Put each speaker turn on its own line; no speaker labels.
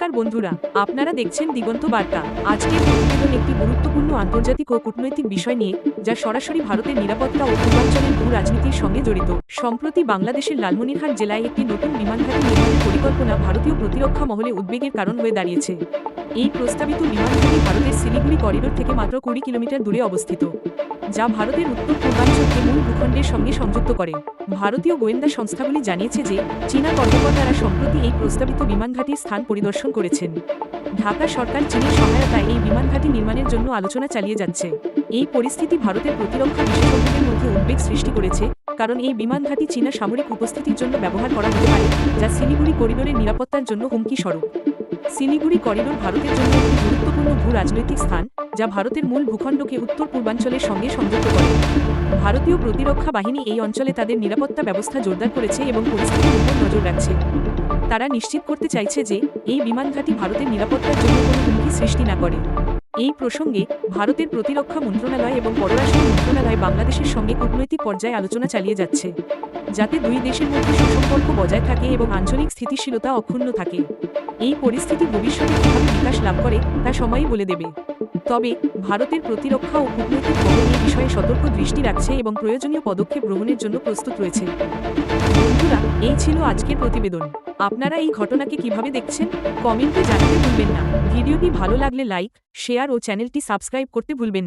নমস্কার বন্ধুরা, আপনারা দেখছেন দিগন্ত বার্তা। আজকের প্রতিবেদন একটি গুরুত্বপূর্ণ আন্তর্জাতিক ও কূটনৈতিক বিষয় নিয়ে, যা সরাসরি ভারতের নিরাপত্তা ও পূর্বাঞ্চলের ভূ রাজনীতির সঙ্গে জড়িত। সম্প্রতি বাংলাদেশের লালমনিরহাট জেলায় একটি নতুন বিমানঘাঁটি নির্মাণের পরিকল্পনা ভারতীয় প্রতিরক্ষা মহলে উদ্বেগের কারণ হয়ে দাঁড়িয়েছে। এই প্রস্তাবিত বিমানঘাঁটি ভারতের শিলিগুড়ি করিডোর থেকে মাত্র 20 কিলোমিটার দূরে অবস্থিত, যা ভারতের উত্তর পূর্বাঞ্চলকে মূল ভূখণ্ডের সঙ্গে সংযুক্ত করে। ভারতীয় গোয়েন্দা সংস্থাগুলি জানিয়েছে যে চীনা কর্মকর্তারা সম্প্রতি এই প্রস্তাবিত বিমানঘাঁটির স্থান পরিদর্শন করেছেন। ঢাকা সরকার চীনের সহায়তায় এই বিমানঘাঁটি নির্মাণের জন্য আলোচনা চালিয়ে যাচ্ছে। এই পরিস্থিতি ভারতের প্রতিরক্ষা বিশেষজ্ঞদের মধ্যে উদ্বেগ সৃষ্টি করেছে, কারণ এই বিমানঘাঁটি চীনা সামরিক উপস্থিতির জন্য ব্যবহার করা হতে পারে, যা শিলিগুড়ি করিডোরের নিরাপত্তার জন্য হুমকি স্বরূপ। শিলিগুড়ি করিডোর ভারতের জন্য একটি গুরুত্বপূর্ণ ভূ রাজনৈতিক স্থান, যা ভারতের মূল ভূখণ্ডকে উত্তর পূর্বাঞ্চলের সঙ্গে সংযুক্ত করে। ভারতীয় প্রতিরক্ষা বাহিনী এই অঞ্চলে তাদের নিরাপত্তা ব্যবস্থা জোরদার করেছে এবং পরিস্থিতির উপর নজর রাখছে। তারা নিশ্চিত করতে চাইছে যে এই বিমানঘাঁটি ভারতের নিরাপত্তার জন্য কোনো হুমকি সৃষ্টি না করে। এই প্রসঙ্গে ভারতের প্রতিরক্ষা মন্ত্রণালয় এবং পররাষ্ট্র মন্ত্রণালয় বাংলাদেশের সঙ্গে কূটনৈতিক পর্যায়ে আলোচনা চালিয়ে যাচ্ছে, যাতে দুই দেশের মধ্যে সুসম্পর্ক বজায় থাকে এবং আঞ্চলিক স্থিতিশীলতা অক্ষুণ্ণ থাকে। এই পরিস্থিতি ভবিষ্যতে কিভাবে বিকাশ লাভ করে তা সময়ই বলে দেবে। তবে ভারতের প্রতিরক্ষা ও কূটনৈতিক মহল এই বিষয়ে সতর্ক দৃষ্টি রাখছে এবং প্রয়োজনীয় পদক্ষেপ গ্রহণের জন্য প্রস্তুত রয়েছে। বন্ধুরা, এই ছিল আজকের প্রতিবেদন। আপনারা এই ঘটনাকে কিভাবে দেখছেন কমেন্টে জানাতে ভুলবেন না। ভিডিওটি ভালো লাগলে লাইক, শেয়ার ও চ্যানেলটি সাবস্ক্রাইব করতে ভুলবেন না।